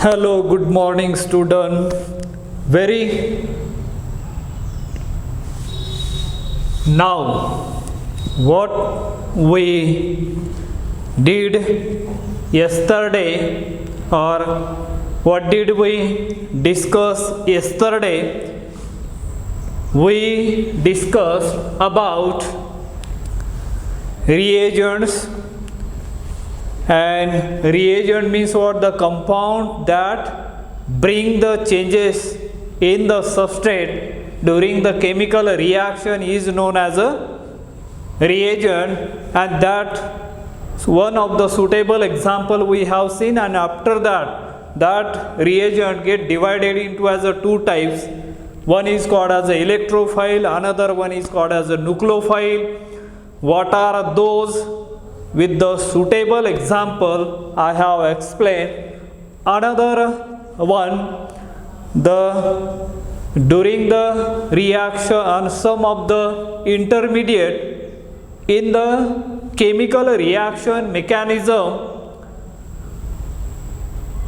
Hello, good morning, student. Very now, what we did yesterday, or what did we discuss yesterday? We discussed about reagents, and reagent means what? The compound that bring the changes in the substrate during the chemical reaction is known as a reagent, and that one of the suitable example we have seen. And after that reagent get divided into as a two types. One is called as a electrophile, another one is called as a nucleophile. What are those? With the suitable example I have explained. Another one, during the reaction and some of the intermediate in the chemical reaction mechanism,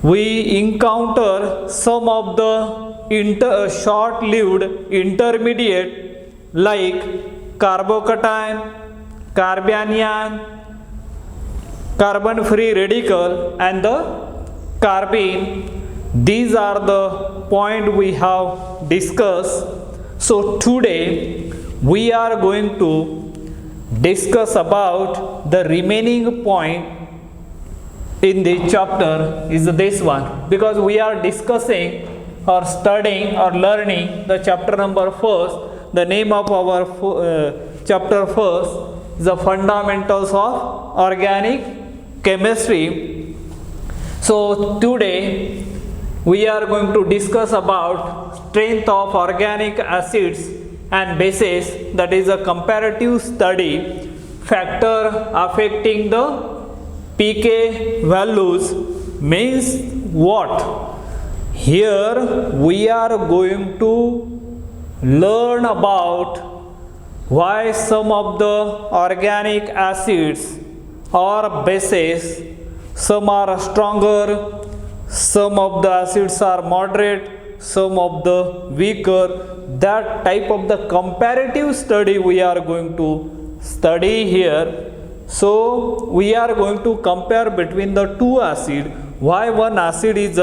we encounter some of the short-lived intermediate like carbocation, carbanion, carbon free radical, and the carbene. These are the point we have discussed. So today we are going to discuss about the remaining point in the chapter is this one, because we are discussing or studying or learning the chapter number first. The name of our chapter first is the fundamentals of organic chemistry. So today we are going to discuss about strength of organic acids and bases, that is a comparative study, factor affecting the pK values means what? Here we are going to learn about why some of the organic acids or bases, some are stronger, some of the acids are moderate, some of the weaker. That type of the comparative study we are going to study here. So we are going to compare between the two acids, why one acid is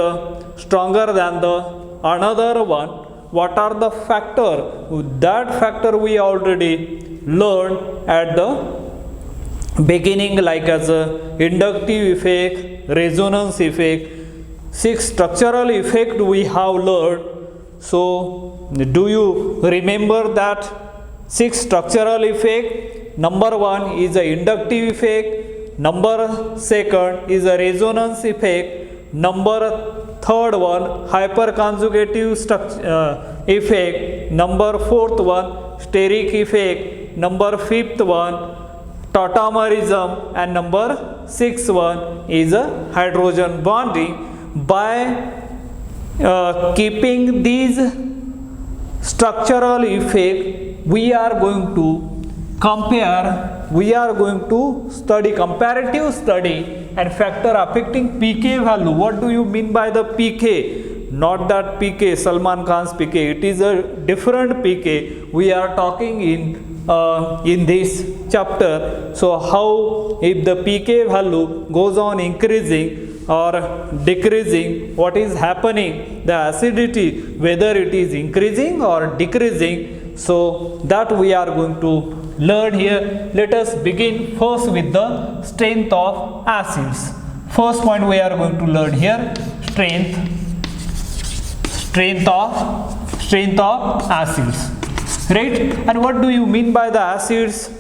stronger than the another one. What are the factor? That factor we already learned at the beginning, like as a inductive effect, resonance effect. 6 structural effect we have learned. So do you remember that 6 structural effect? Number 1 is a inductive effect, number 2 is a resonance effect, number 3rd one hyperconjugative effect, number 4th one steric effect, number 5th one tautomerism, and number 6th one is a hydrogen bonding. By keeping these structural effect, we are going to compare, we are going to study comparative study and factor affecting pK value. What do you mean by the pK? Not that pK, Salman Khan's pK, it is a different pK we are talking in this chapter. So how, if the pK value goes on increasing or decreasing, what is happening, the acidity, whether it is increasing or decreasing. So that we are going to learn here. Let us begin first with the strength of acids. First point we are going to learn here, strength of acids, right? And what do you mean by the acids?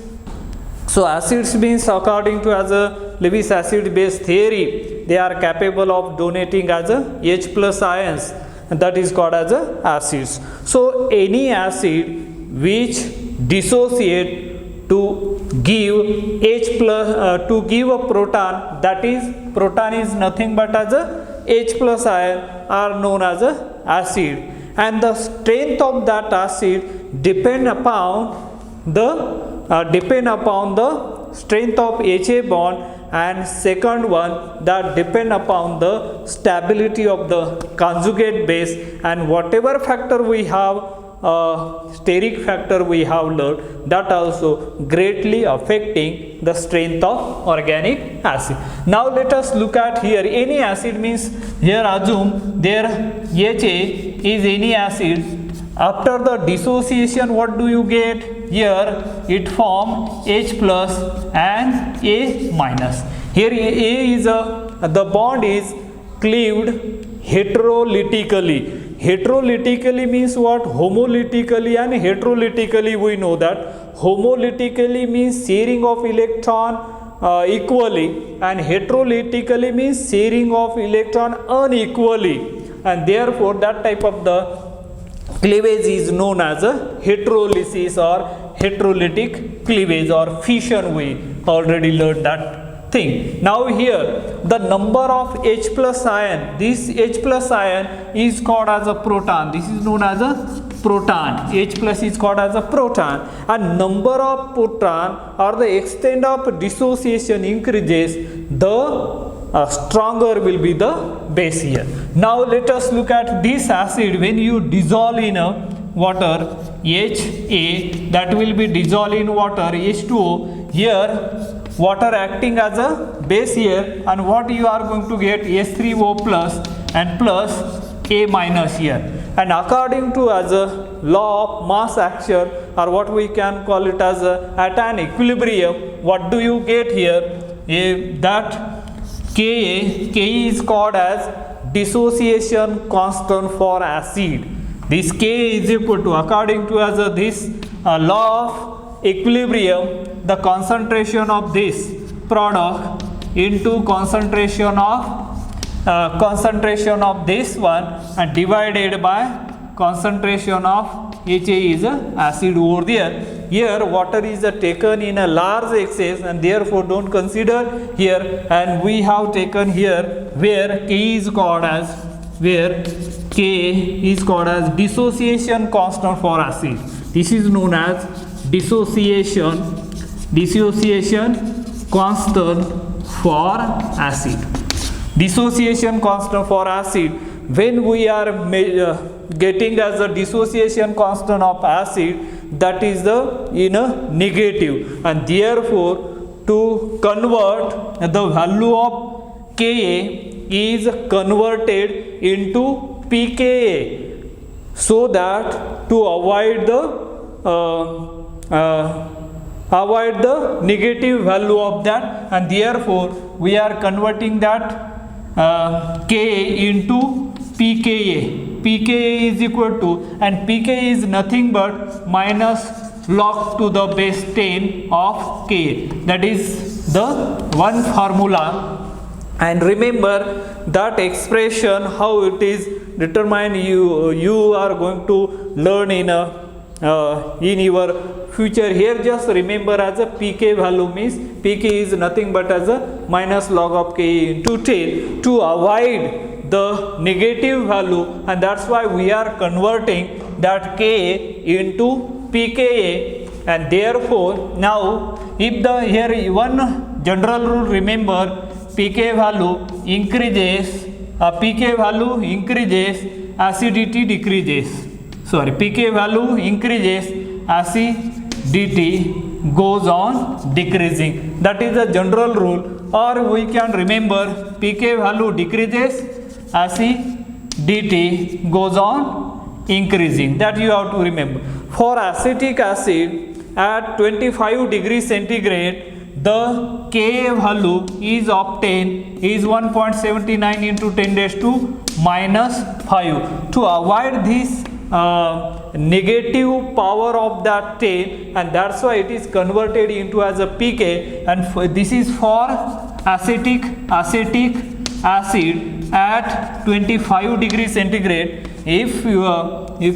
So acids means, according to as a Lewis acid base theory, they are capable of donating as a H plus ions, and that is called as a acids. So any acid which dissociate to give H plus to give a proton, that is proton is nothing but as a H plus ion, are known as a acid, and the strength of that acid depend upon the strength of HA bond and second one that depend upon the stability of the conjugate base, and whatever factor we have, steric factor we have learned, that also greatly affecting the strength of organic acid. Now let us look at here any acid, means here assume there HA is any acid. After the dissociation, what do you get? Here it form H plus and A minus. Here A is the bond is cleaved heterolytically. Heterolytically means what? Homolytically and heterolytically. We know that homolytically means sharing of electron equally, and heterolytically means sharing of electron unequally, and therefore that type of the cleavage is known as a heterolysis or heterolytic cleavage or fission. We already learned that thing. Now here the number of H plus ion, this H plus ion is called as a proton. This is known as a proton. H plus is called as a proton, and number of proton or the extent of dissociation increases, the stronger will be the base here. Now let us look at this acid. When you dissolve in water HA, that will be dissolved in water H2O. Here water acting as a base here, and what you are going to get? H3O plus and plus A minus here. And according to as a law of mass action, or what we can call it as at an equilibrium, what do you get here? That Ka is called as dissociation constant for acid. This Ka is equal to, according to as this law of equilibrium, the concentration of this product into concentration of this one, and divided by concentration of HA is acid over there. Here water is taken in a large excess, and therefore don't consider here, and we have taken here where K is called as dissociation constant for acid. This is known as dissociation constant for acid. Dissociation constant for acid, when we are getting as a dissociation constant of acid, that is the in a negative, and therefore to convert the value of Ka is converted into pKa, so that to avoid the negative value of that, and therefore we are converting that Ka into pKa. pKa is equal to, and pKa is nothing but minus log to the base 10 of Ka. That is the one formula. And remember that expression, how it is determined, you are going to learn in your future. Here just remember as a pK value means pK is nothing but as a minus log of Ka into 10 to avoid the negative value, and that's why we are converting that Ka into pKa. And therefore now if the here one general rule, remember pK value increases, acidity decreases. pK value increases, acidity goes on decreasing. That is a general rule. Or we can remember pK value decreases, acidity goes on increasing. That you have to remember. For acetic acid at 25 degrees centigrade, the Ka value is obtained is 1.79 into 10 raised to minus 5. To avoid this negative power of that 10, and that's why it is converted into as a pK, and this is for acetic acid at 25 degrees centigrade. If you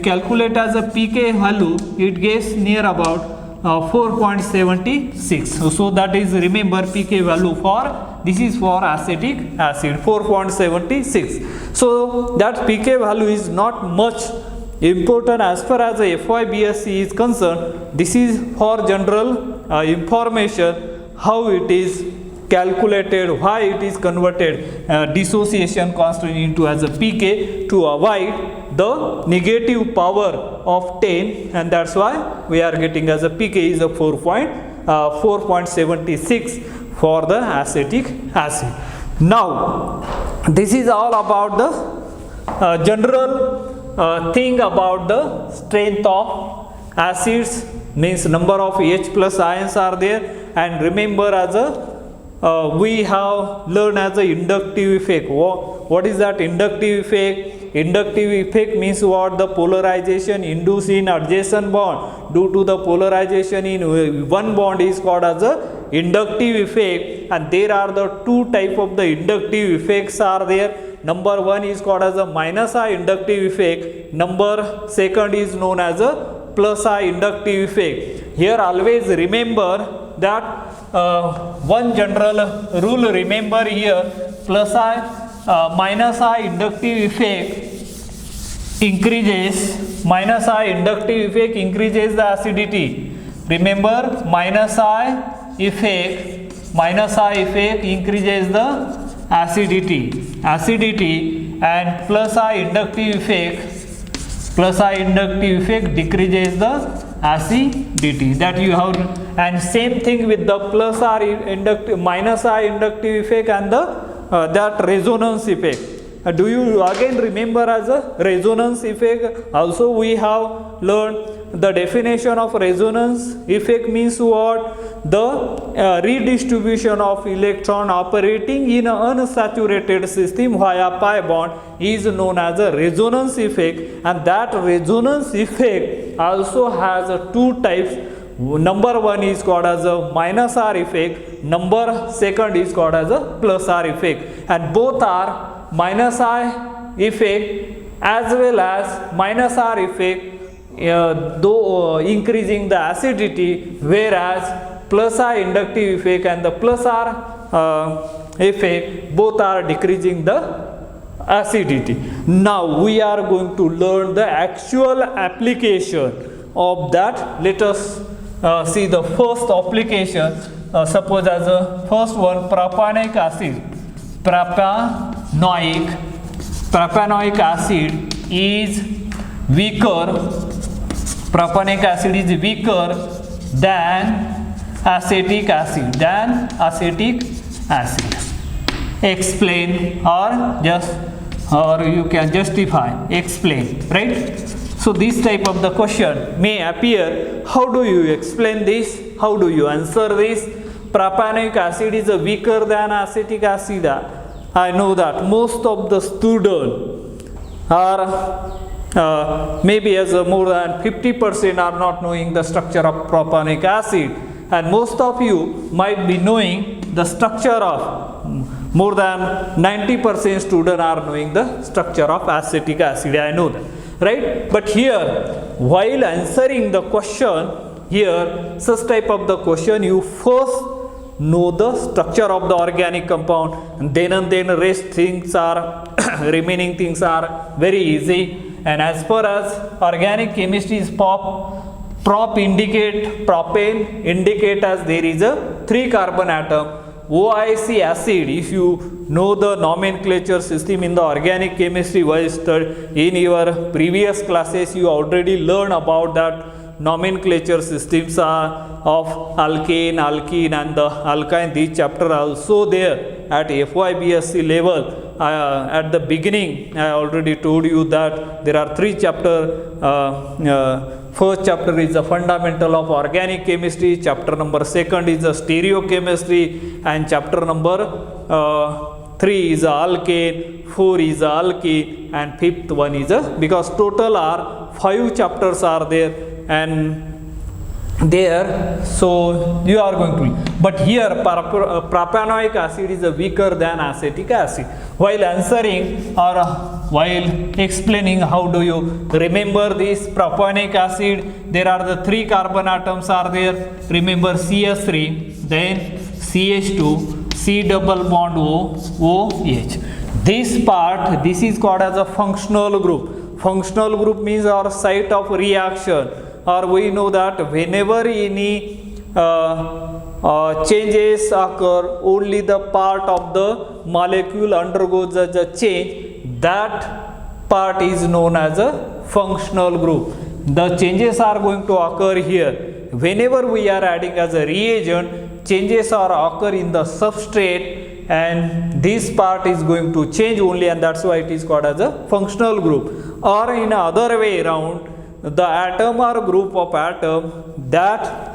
calculate as a pK value, it gets near about 4.76. So that is, remember, pK value for this is for acetic acid 4.76. So that pK value is not much important as far as the F.Y.B.Sc is concerned. This is for general information how it is calculated. Why it is converted dissociation constant into as a pK? To avoid the negative power of 10, and that's why we are getting as a pK is a 4.76 for the acetic acid. Now this is all about the general thing about the strength of acids, means number of H plus ions are there. And remember, as a we have learned as a inductive effect. What is that inductive effect? Inductive effect means what? The polarization induced in adjacent bond due to the polarization in one bond is called as a inductive effect. And there are the two type of the inductive effects are there. Number one is called as a minus I inductive effect. Number second is known as a plus I inductive effect. Here always remember that one general rule, remember here, plus I minus I inductive effect increases, minus I inductive effect increases the acidity. Remember, minus I effect increases the acidity, and plus I inductive effect decreases the acidity. That you have. And same thing with the plus R inductive, minus I inductive effect and the that resonance effect. Do you again remember as a resonance effect? Also we have learned the definition of resonance effect means what? The redistribution of electron operating in an unsaturated system via pi bond is known as a resonance effect. And that resonance effect also has two types. Number one is called as a minus R effect. Number second is called as a plus R effect. And both are minus I effect as well as minus R effect, though increasing the acidity, whereas plus I inductive effect and the plus R effect both are decreasing the acidity. Now we are going to learn the actual application of that. Let us see the first application. Suppose as a first one, propanonic acid. Propanonic acid is weaker. Propanonic acid is weaker than acetic acid. Explain or you can justify. Explain, right? So this type of the question may appear. How do you explain this? How do you answer this? Propanonic acid is weaker than acetic acid. I know that most of the students are maybe as more than 50% are not knowing the structure of propanonic acid, and most of you might be knowing the structure of more than 90% students are knowing the structure of acetic acid. I know that, right? But here, while answering the question, here such type of the question, you first know the structure of the organic compound, and then rest things are remaining things are very easy. And as far as organic chemistry is propane indicate as there is a 3 carbon atom. OIC acid, if you know the nomenclature system in the organic chemistry, in your previous classes you already learned about that nomenclature systems of alkane, alkene and the alkyne. This chapter also there at F.Y.B.Sc level. At the beginning I already told you that there are 3 chapters. First chapter is the fundamental of organic chemistry, chapter number 2 is the stereochemistry, and chapter number 3 is alkane, 4 is alkene, and 5th one is because total are 5 chapters are there and there. So you are going to, but here propanoic acid is weaker than acetic acid. While answering or while explaining, how do you remember this propanoic acid? There are the 3 carbon atoms are there. Remember CH3, then CH2, C double bond O, OH. This part, this is called as a functional group. Functional group means our site of reaction, or we know that whenever any changes occur, only the part of the molecule undergoes a change, that part is known as a functional group. The changes are going to occur here. Whenever we are adding as a reagent, changes are occur in the substrate, and this part is going to change only, and that's why it is called as a functional group. Or in other way around, the atom or group of atom that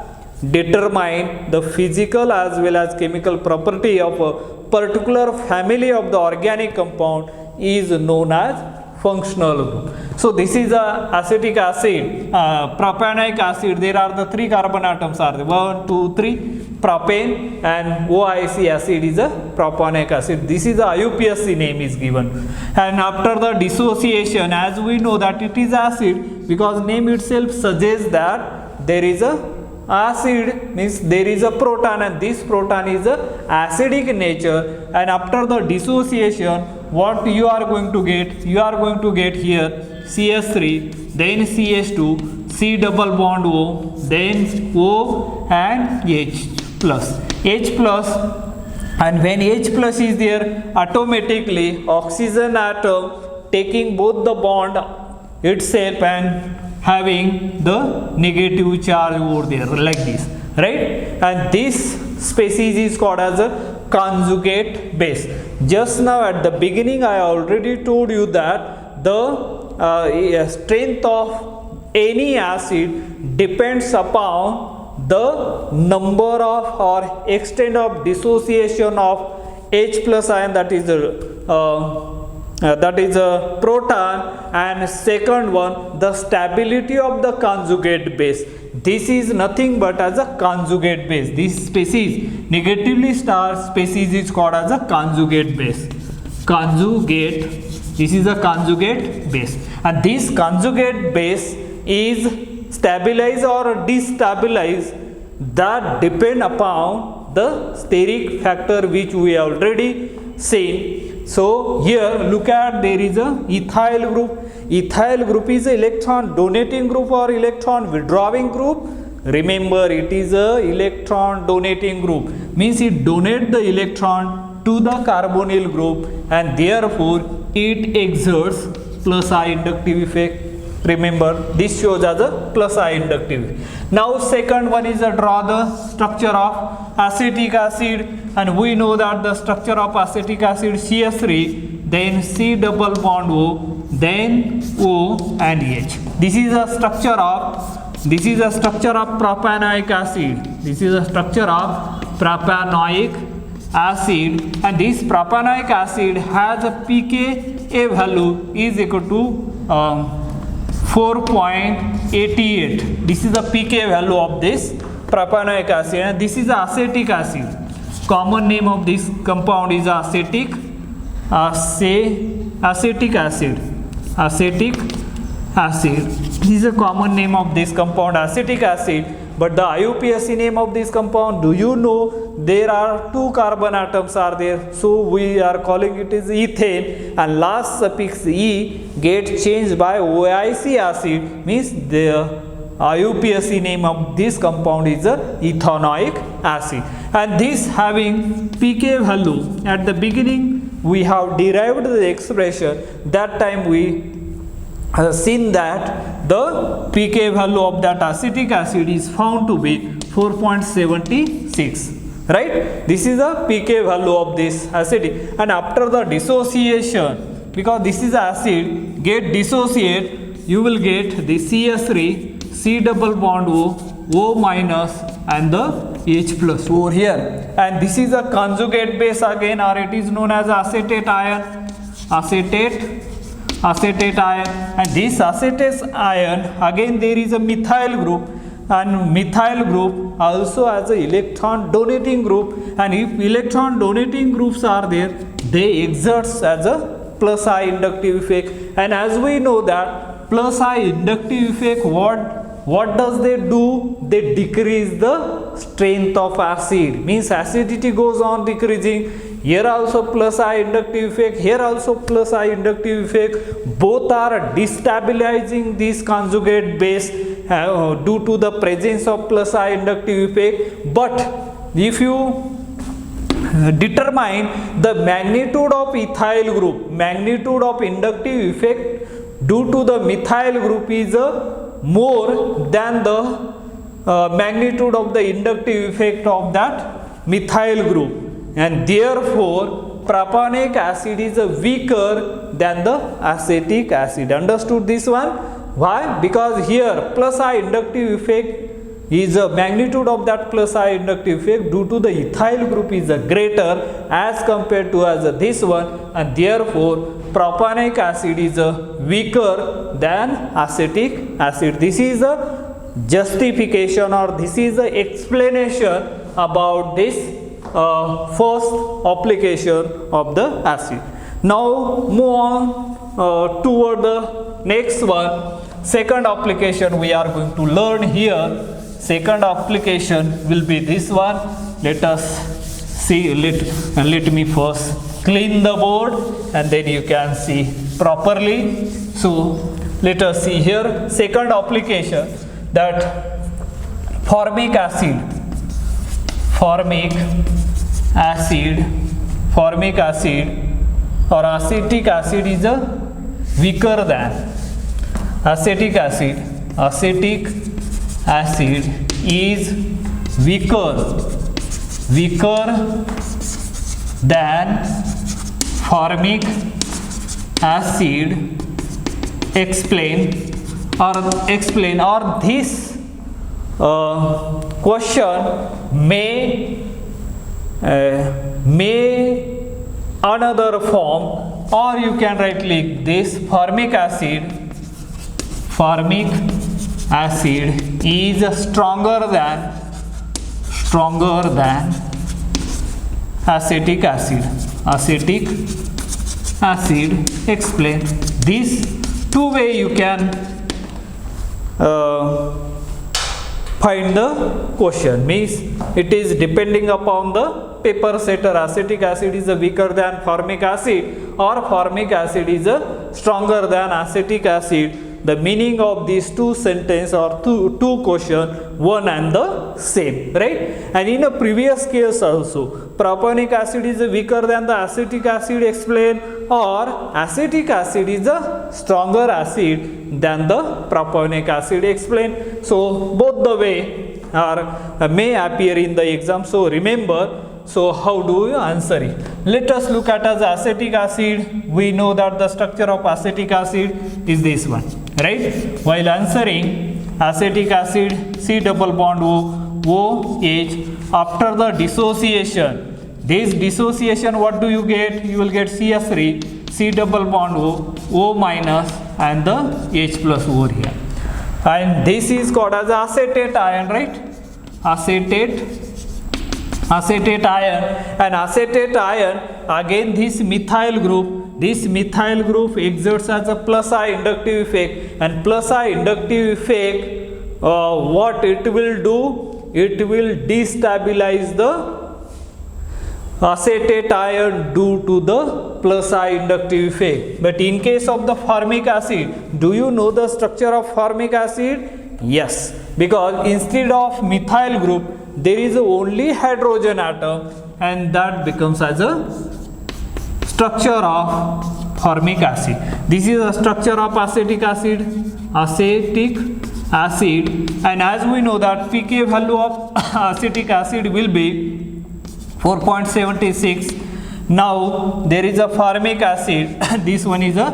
determine the physical as well as chemical property of a particular family of the organic compound is known as functional group. So this is a acetic acid, propanonic acid. There are the 3 carbon atoms are there, 1, 2, 3, propane, and OIC acid is a propanonic acid. This is the IUPAC name is given. And after the dissociation, as we know that it is acid, because name itself suggests that there is a acid, means there is a proton, and this proton is a acidic in nature. And after the dissociation, what you are going to get? You are going to get here CH3, then CH2, C double bond O, then O and H plus. H plus, and when H plus is there, automatically oxygen atom taking both the bond itself and having the negative charge over there like this, right? And this species is called as a conjugate base. Just now at the beginning I already told you that the strength of any acid depends upon the number of or extent of dissociation of H plus ion, that is a proton, and second one, the stability of the conjugate base. This is nothing but as a conjugate base. This species, negatively charged species, is called as a conjugate base. Conjugate, this is a conjugate base, and this conjugate base is stabilized or destabilized, that depend upon the steric factor which we have already seen. So here look at, there is a ethyl group. Ethyl group is a electron donating group or electron withdrawing group. Remember, it is a electron donating group, means it donate the electron to the carbonyl group, and therefore it exerts plus I inductive effect. Remember, this shows as a plus I inductive. Now second one is draw the structure of acetic acid, and we know that the structure of acetic acid CH3, then C double bond O, then O and H. This is a structure of propanoic acid. This is a structure of propanoic acid, and this propanoic acid has a pKa value is equal to 4.88. This is the pK value of this propanoic acid, and this is acetic acid. Common name of this compound is acetic acid. This is a common name of this compound, acetic acid. But the IUPAC name of this compound, do you know? There are 2 carbon atoms are there, so we are calling it as ethane, and last suffix E gets changed by OIC acid, means the IUPAC name of this compound is a ethanoic acid. And this having pK value, at the beginning we have derived the expression, that time we seen that the pK value of that acetic acid is found to be 4.76, right? This is the pK value of this acid. And after the dissociation, because this is acid, get dissociate, you will get the CH3, C double bond O minus, and the H plus over here. And this is a conjugate base again, or it is known as acetate ion. Acetate ion, and this acetate ion, again there is a methyl group, and methyl group also has a electron donating group, and if electron donating groups are there, they exerts as a plus I inductive effect. And as we know that plus I inductive effect, what does they do? They decrease the strength of acid, means acidity goes on decreasing. Here also plus I inductive effect, here also plus I inductive effect. Both are destabilizing this conjugate base, due to the presence of plus I inductive effect. But if you determine the magnitude of ethyl group, magnitude of inductive effect due to the methyl group is more than the magnitude of the inductive effect of that methyl group, and therefore propanonic acid is weaker than the acetic acid. Understood this one? Why? Because here plus I inductive effect is a magnitude of that plus I inductive effect due to the ethyl group is greater as compared to as this one, and therefore propanonic acid is weaker than acetic acid. This is a justification, or this is the explanation about this first application of the acid. Now move on toward the next one. Second application we are going to learn here. Second application will be this one. Let us see. Let me first clean the board and then you can see properly. So let us see here. Second application, that formic acid or acetic acid is weaker than acetic acid. Acetic acid is weaker than formic acid. Explain or this question may another form, or you can write like this: formic acid is stronger than acetic acid. Explain. These two way you can find the question, means it is depending upon the paper setter. Acetic acid is weaker than formic acid, or formic acid is stronger than acetic acid. The meaning of these two sentences or two question one and the same, right? And in a previous case also, propanonic acid is weaker than the acetic acid. Explain. Or acetic acid is a stronger acid than the propanonic acid. Explain. So both the way are may appear in the exam. So remember. So how do you answer it? Let us look at as acetic acid. We know that the structure of acetic acid is this one, right? While answering acetic acid, C double bond OH. After the dissociation, this dissociation, what do you get? You will get CH3, C double bond O minus, and the H plus over here. And this is called as acetate ion, right? Acetate ion. And acetate ion, again this methyl group exerts as a plus I inductive effect, and plus I inductive effect, what it will do? It will destabilize the acetate ion due to the plus I inductive effect. But in case of the formic acid, do you know the structure of formic acid? Yes, because instead of methyl group there is only hydrogen atom, and that becomes as a structure of formic acid. This is a structure of acetic acid, and as we know that pK value of acetic acid will be 4.76. Now there is a formic acid. This one is a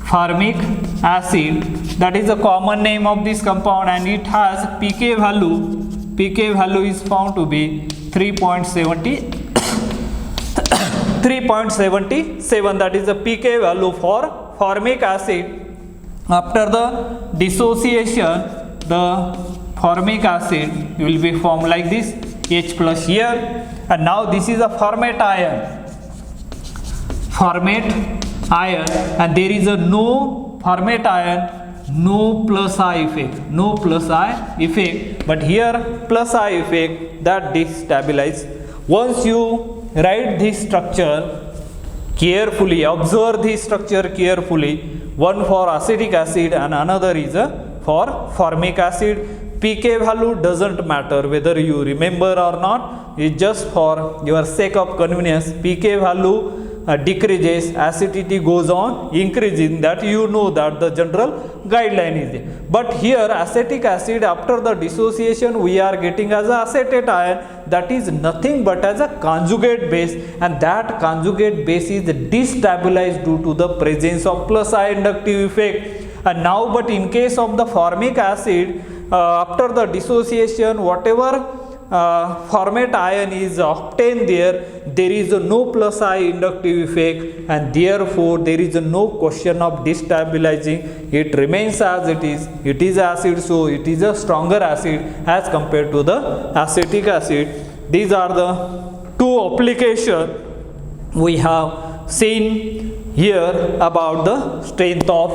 formic acid, that is the common name of this compound, and it has pK value. pK value is found to be 3.77. That is the pK value for formic acid. After the dissociation, the formic acid will be formed like this, H plus here. And now this is a formate ion, and there is a no formate ion, no plus I effect, but here plus I effect, that destabilize. Once you write this structure carefully, observe this structure carefully, one for acetic acid and another is a for formic acid. pK value doesn't matter whether you remember or not, it's just for your sake of convenience. pK value decreases, acidity goes on increasing, that you know that the general guideline is there. But here acetic acid, after the dissociation we are getting as a acetate ion, that is nothing but as a conjugate base, and that conjugate base is destabilized due to the presence of plus I inductive effect. And now, but in case of the formic acid, after the dissociation, whatever formate ion is obtained there, there is no plus I inductive effect, and therefore there is no question of destabilizing. It remains as it is. It is acid, so it is a stronger acid as compared to the acetic acid. These are the two applications we have seen here about the strength of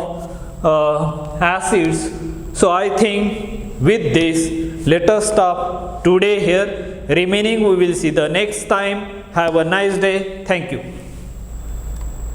acids. So I think with this, let us stop today here. Remaining we will see the next time. Have a nice day. Thank you.